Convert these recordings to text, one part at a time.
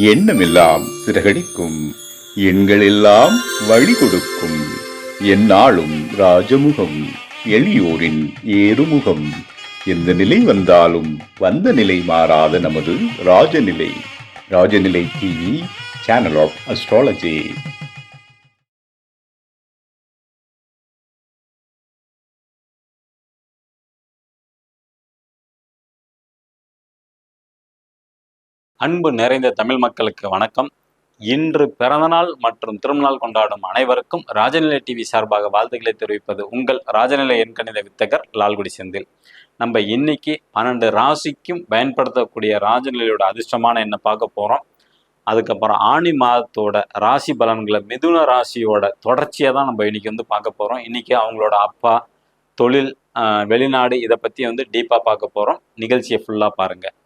எண்ணமெல்லாம் சிறகடிக்கும், எண்களெல்லாம் வழி கொடுக்கும், எந்நாளும் ராஜமுகம், எளியோரின் ஏறுமுகம். எந்த நிலை வந்தாலும் வந்த நிலை மாறாத நமது Rajanilai. Rajanilai TV, channel of astrology. அன்பு நிறைந்த தமிழ் மக்களுக்கு வணக்கம். இன்று பிறந்தநாள் மற்றும் திருமணநாள் கொண்டாடும் அனைவருக்கும் ராஜநிலை டிவி சார்பாக வாழ்த்துக்களை தெரிவிப்பது உங்கள் ராஜநிலை எண்கணித வித்தகர் லால்குடி செந்தில். நம்ம இன்னைக்கு 12 ராசிக்கும் பயன்படுத்தக்கூடிய ராஜநிலையோட அதிர்ஷ்டமான என்ன பார்க்க போகிறோம். அதுக்கப்புறம் ஆணி மாதத்தோட ராசி பலன்களை மிதுன ராசியோட தொடர்ச்சியாக தான் நம்ம இன்னைக்கு பார்க்க போகிறோம். இன்னைக்கு அவங்களோட அப்பா, தொழில், வெளிநாடு இதை பற்றி டீப்பாக பார்க்க போகிறோம். நிகழ்ச்சியை ஃபுல்லாக பாருங்கள்.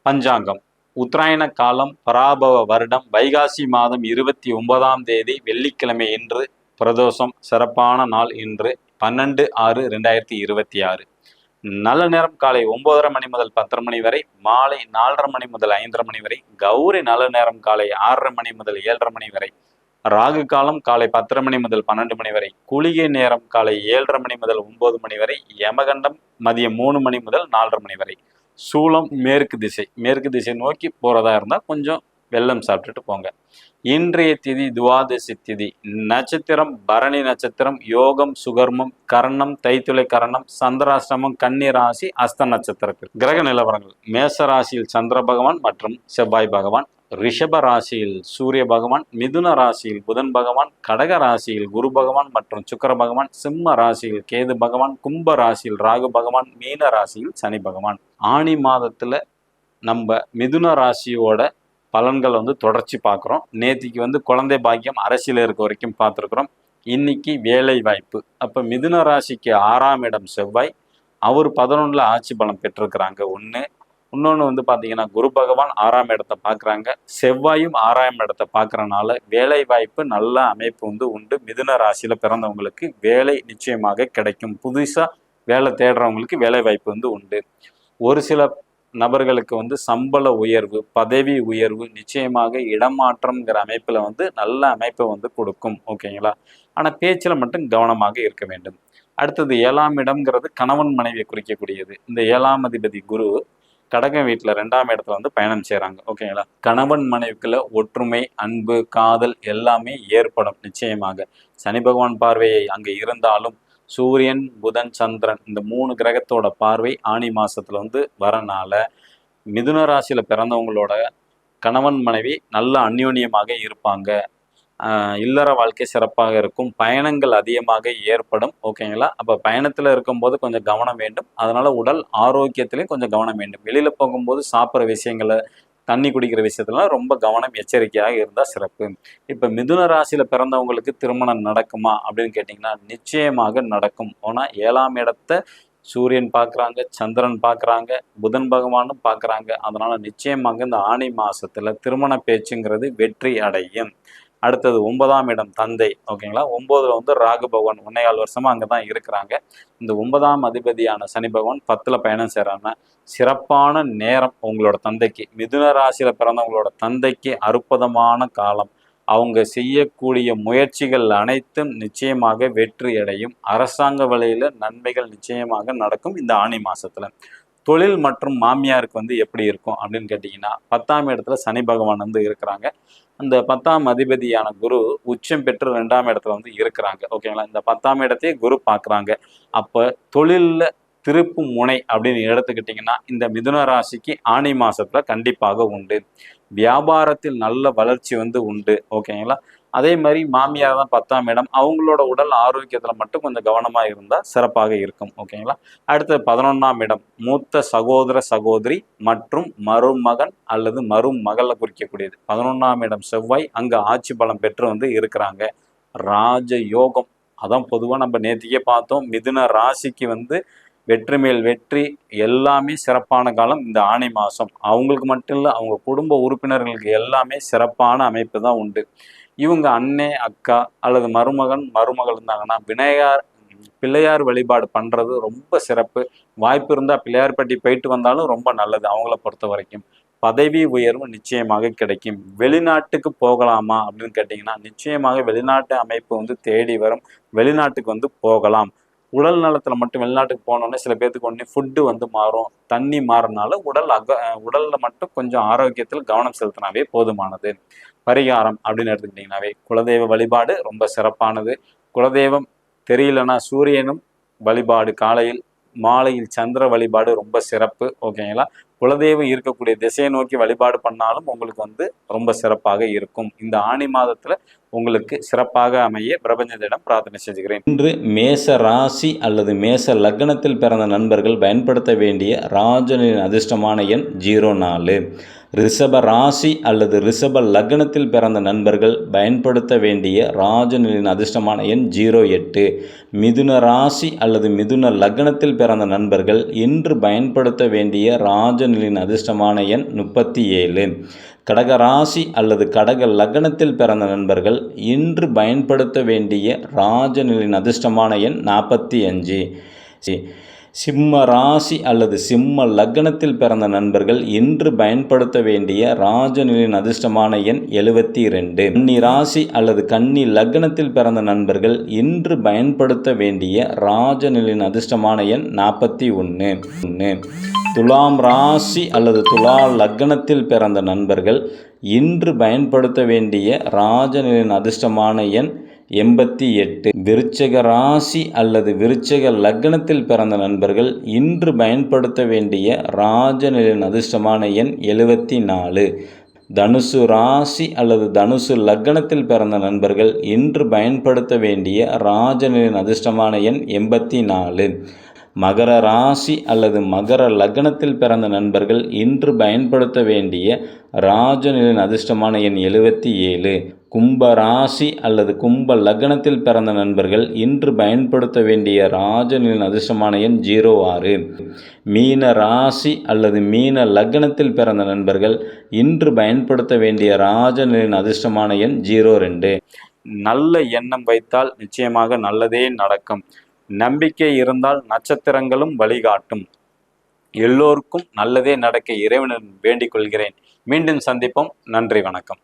பஞ்சாங்கம். உத்தராயண காலம், பராபவ வருடம், வைகாசி மாதம் 29ஆம் தேதி வெள்ளிக்கிழமை இன்று. பிரதோஷம். சிறப்பான நாள் இன்று 12/6/2026. நல்ல நேரம் காலை 9:30 மணி முதல் 10:30 மணி வரை, மாலை 4:30 மணி முதல் 5:30 மணி வரை. கௌரி நல்ல நேரம் காலை 6:30 மணி முதல் 7:30 மணி வரை. ராகு காலம் காலை 10:30 மணி முதல் 12 மணி வரை. குளிகை நேரம் காலை 7:30 மணி முதல் 9 மணி வரை. யமகண்டம் மதியம் 3 மணி முதல் 4:30 மணி வரை. சூலம் மேற்கு திசை நோக்கி போறதா இருந்தா கொஞ்சம் வெல்லம் சாப்பிட்டுட்டு போங்க. இன்றைய திதி துவாதசி திதி. நட்சத்திரம் பரணி நட்சத்திரம். யோகம் சுகர்மம். கரணம் தைத்துளை கரணம். சந்திராஷ்டமம் கன்னி ராசி அஸ்த நட்சத்திரத்தில். கிரக நிலவரங்கள். மேச ராசியில் சந்திர பகவான் மற்றும் செவ்வாய் பகவான். ரிஷப ராசியில் சூரிய பகவான். மிதுன ராசியில் புதன் பகவான். கடக ராசியில் குரு பகவான் மற்றும் சுக்கர பகவான். சிம்ம ராசியில் கேது பகவான். கும்ப ராசியில் ராகு பகவான். மீன ராசியில் சனி பகவான். ஆணி மாதத்துல நம்ம மிதுன ராசியோட பலன்கள் தொடர்ச்சி பார்க்குறோம். நேத்திக்கு குழந்தை பாக்கியம், அரசியல் இருக்க வரைக்கும் பார்த்துருக்குறோம். இன்னைக்கு வேலை வாய்ப்பு. அப்போ மிதுன ராசிக்கு 6ஆம் இடம் செவ்வாய், அவர் 11ல் ஆட்சி பலம் பெற்றிருக்கிறாங்க. இன்னொன்று பார்த்தீங்கன்னா குரு பகவான் 6ஆம் இடத்தை பார்க்குறாங்க. செவ்வாயும் 6ஆம் இடத்தை பார்க்குறனால வேலை வாய்ப்பு நல்ல அமைப்பு உண்டு. மிதுன ராசியில் பிறந்தவங்களுக்கு வேலை நிச்சயமாக கிடைக்கும். புதுசாக வேலை தேடுறவங்களுக்கு வேலை வாய்ப்பு உண்டு. ஒரு சில நபர்களுக்கு சம்பள உயர்வு, பதவி உயர்வு, நிச்சயமாக இடமாற்றம்ங்கிற அமைப்பில் நல்ல அமைப்பை கொடுக்கும். ஓகேங்களா? ஆனால் பேச்சில் மட்டும் கவனமாக இருக்க வேண்டும். அடுத்தது 7ஆம் இடம்ங்கிறது கணவன் மனைவியை குறிக்கக்கூடியது. இந்த 7ஆம் அதிபதி குரு கடகம் வீட்டில் 2ஆம் இடத்துல பயணம் செய்கிறாங்க. ஓகேங்களா? கணவன் மனைவிக்குள்ள ஒற்றுமை, அன்பு, காதல் எல்லாமே ஏற்படும் நிச்சயமாக. சனி பகவான் பார்வையை அங்கே இருந்தாலும் சூரியன், புதன், சந்திரன் இந்த 3 கிரகத்தோட பார்வை ஆணி மாசத்துல வரனால மிதுன ராசியில பிறந்தவங்களோட கணவன் மனைவி நல்ல அந்யோன்யமாக இருப்பாங்க. இல்லற வாழ்க்கை சிறப்பாக இருக்கும். பயணங்கள் அதிகமாக ஏற்படும். ஓகேங்களா? அப்போ பயணத்தில் இருக்கும்போது கொஞ்சம் கவனம் வேண்டும். அதனால உடல் ஆரோக்கியத்திலையும் கொஞ்சம் கவனம் வேண்டும். வெளியில் போகும்போது சாப்பிட்ற விஷயங்களை, தண்ணி குடிக்கிற விஷயத்துலாம் ரொம்ப கவனம், எச்சரிக்கையாக இருந்தால் சிறப்பு. இப்போ மிதுன ராசியில் பிறந்தவங்களுக்கு திருமணம் நடக்குமா அப்படின்னு கேட்டிங்கன்னா நிச்சயமாக நடக்கும். ஆனால் 7ஆம் இடத்தை சூரியன் பார்க்குறாங்க, சந்திரன் பார்க்குறாங்க, புதன் பகவானும் பார்க்குறாங்க. அதனால் நிச்சயமாக இந்த ஆணி மாதத்தில் திருமண பேச்சுங்கிறது வெற்றி அடையும். அடுத்தது 9ஆம் இடம் தந்தை. ஓகேங்களா? 9ல் ராகு பகவான் 1.25 வருஷமாக அங்கே தான் இருக்கிறாங்க. இந்த 9ஆம் அதிபதியான சனி பகவான் 10ல் பயணம் செய்கிறாங்க. சிறப்பான நேரம் உங்களோட தந்தைக்கு. மிதுன ராசியில் பிறந்தவங்களோட தந்தைக்கு அற்புதமான காலம். அவங்க செய்யக்கூடிய முயற்சிகள் அனைத்தும் நிச்சயமாக வெற்றி அடையும். அரசாங்க வழியில் நன்மைகள் நிச்சயமாக நடக்கும் இந்த ஆணி மாதத்தில். தொழில் மற்றும் மாமியாருக்கு எப்படி இருக்கும் அப்படின்னு கேட்டிங்கன்னா 10ஆம் இடத்துல சனி பகவான் இருக்கிறாங்க. அந்த 10ஆம் அதிபதியான குரு உச்சம் பெற்று 2ஆம் இடத்துல இருக்கிறாங்க. ஓகேங்களா? இந்த 10ஆம் இடத்தையே குரு பார்க்குறாங்க. அப்போ தொழிலில் திருப்பு முனை அப்படின்னு எடுத்துக்கிட்டிங்கன்னா இந்த மிதுன ராசிக்கு ஆணி மாதத்தில் கண்டிப்பாக உண்டு. வியாபாரத்தில் நல்ல வளர்ச்சி உண்டு. ஓகேங்களா? அதே மாதிரி மாமியார் தான் 10ஆம் இடம். அவங்களோட உடல் ஆரோக்கியத்தில் மட்டும் கொஞ்சம் கவனமாக இருந்தால் சிறப்பாக இருக்கும். ஓகேங்களா? அடுத்தது 11ஆம் இடம் மூத்த சகோதர சகோதரி மற்றும் மருமகன் அல்லது மருமகளை குறிக்கக்கூடியது. 11ஆம் இடம் செவ்வாய் அங்கே ஆட்சி பலம் பெற்று இருக்கிறாங்க. ராஜ யோகம். அதான் பொதுவாக நம்ம நேற்றுக்கே பார்த்தோம். மிதுன ராசிக்கு வெற்றி மேல் வெற்றி, எல்லாமே சிறப்பான காலம் இந்த ஆணி மாதம். அவங்களுக்கு மட்டும் இல்லை, அவங்க குடும்ப உறுப்பினர்களுக்கு எல்லாமே சிறப்பான அமைப்பு தான் உண்டு. இவங்க அண்ணே, அக்கா அல்லது மருமகள் இருந்தாங்கன்னா பிள்ளையார் வழிபாடு பண்ணுறது ரொம்ப சிறப்பு. வாய்ப்பு இருந்தால் பிள்ளையார்பட்டி போயிட்டு வந்தாலும் ரொம்ப நல்லது அவங்கள பொறுத்த வரைக்கும். பதவி உயர்வு நிச்சயமாக கிடைக்கும். வெளிநாட்டுக்கு போகலாமா அப்படின்னு கேட்டிங்கன்னா, நிச்சயமாக வெளிநாட்டு அமைப்பு வந்து தேடி வரும். வெளிநாட்டுக்கு வந்து போகலாம். உடல் நலத்துல மட்டும் வெளிநாட்டுக்கு போனோடனே சில பேர்த்துக்கு உடனே ஃபுட்டு வந்து மாறும், தண்ணி மாறினால உடல்ல மட்டும் கொஞ்சம் ஆரோக்கியத்தில் கவனம் செலுத்தினாவே போதுமானது. பரிகாரம் அப்படின்னு எடுத்துக்கிட்டிங்கனாவே குலதெய்வ வழிபாடு ரொம்ப சிறப்பானது. குலதெய்வம் தெரியலன்னா சூரியனும் வழிபாடு காலையில், மாலையில் சந்திர வழிபாடு ரொம்ப சிறப்பு. ஓகேங்களா? குலதெய்வம் இருக்கக்கூடிய திசையை நோக்கி வழிபாடு பண்ணாலும் உங்களுக்கு வந்து ரொம்ப சிறப்பாக இருக்கும். இந்த ஆனி மாதத்துல உங்களுக்கு சிறப்பாக அமைய பிரபஞ்சத்திடம் பிரார்த்தனை செஞ்சுக்கிறேன். இன்று மேச ராசி அல்லது மேச லக்னத்தில் பிறந்த நண்பர்கள் பயன்படுத்த வேண்டிய ராஜனின் அதிர்ஷ்டமான எண் 04. ரிஷப ராசி அல்லது ரிஷப லக்னத்தில் பிறந்த நண்பர்கள் பயன்படுத்த வேண்டிய ராஜனின் அதிர்ஷ்டமான எண் 08. மிதுன ராசி அல்லது மிதுன லக்னத்தில் பிறந்த நண்பர்கள் இன்று பயன்படுத்த வேண்டிய ராஜனின் அதிர்ஷ்டமான எண் 37. கடக ராசி அல்லது கடக லக்னத்தில் பிறந்த நண்பர்கள் இன்று பயன்படுத்த வேண்டிய ராஜனின் அதிர்ஷ்டமான எண் 45. சிம்ம ராசி அல்லது சிம்ம லக்னத்தில் பிறந்த நண்பர்கள் இன்று பயன்படுத்த வேண்டிய ராஜனின் அதிர்ஷ்டமான எண் 72. கன்னி ராசி அல்லது கன்னி லக்னத்தில் பிறந்த நண்பர்கள் இன்று பயன்படுத்த வேண்டிய ராஜனின் அதிர்ஷ்டமான எண் 41. துலாம் ராசி அல்லது துலா லக்னத்தில் பிறந்த நண்பர்கள் இன்று பயன்படுத்த வேண்டிய ராஜனின் அதிர்ஷ்டமான எண் 88. விருச்சிக ராசி அல்லது விருச்சிக லக்னத்தில் பிறந்த நண்பர்கள் இன்று பயன்படுத்த வேண்டிய ராஜனின் அதிர்ஷ்டமான எண் 74. தனுசு ராசி அல்லது தனுசு லக்னத்தில் பிறந்த நண்பர்கள் இன்று பயன்படுத்த வேண்டிய ராஜனின் அதிர்ஷ்டமான எண் 84. மகர ராசி அல்லது மகர லக்னத்தில் பிறந்த நண்பர்கள் இன்று பயன்படுத்த வேண்டிய ராஜனின் அதிர்ஷ்டமான எண் 77. கும்ப ராசி அல்லது கும்ப லக்னத்தில் பிறந்த நண்பர்கள் இன்று பயன்படுத்த வேண்டிய ராஜனின் அதிர்ஷ்டமான எண் 06. மீன ராசி அல்லது மீன லக்னத்தில் பிறந்த நண்பர்கள் இன்று பயன்படுத்த வேண்டிய ராஜனின் அதிர்ஷ்டமான எண் 02. நல்ல எண்ணம் வைத்தால் நிச்சயமாக நல்லதே நடக்கும். நம்பிக்கை இருந்தால் நட்சத்திரங்களும் வழிகாட்டும். எல்லோருக்கும் நல்லதே நடக்க இறைவனிடம் வேண்டிக் கொள்கிறேன். மீண்டும் சந்திப்போம். நன்றி, வணக்கம்.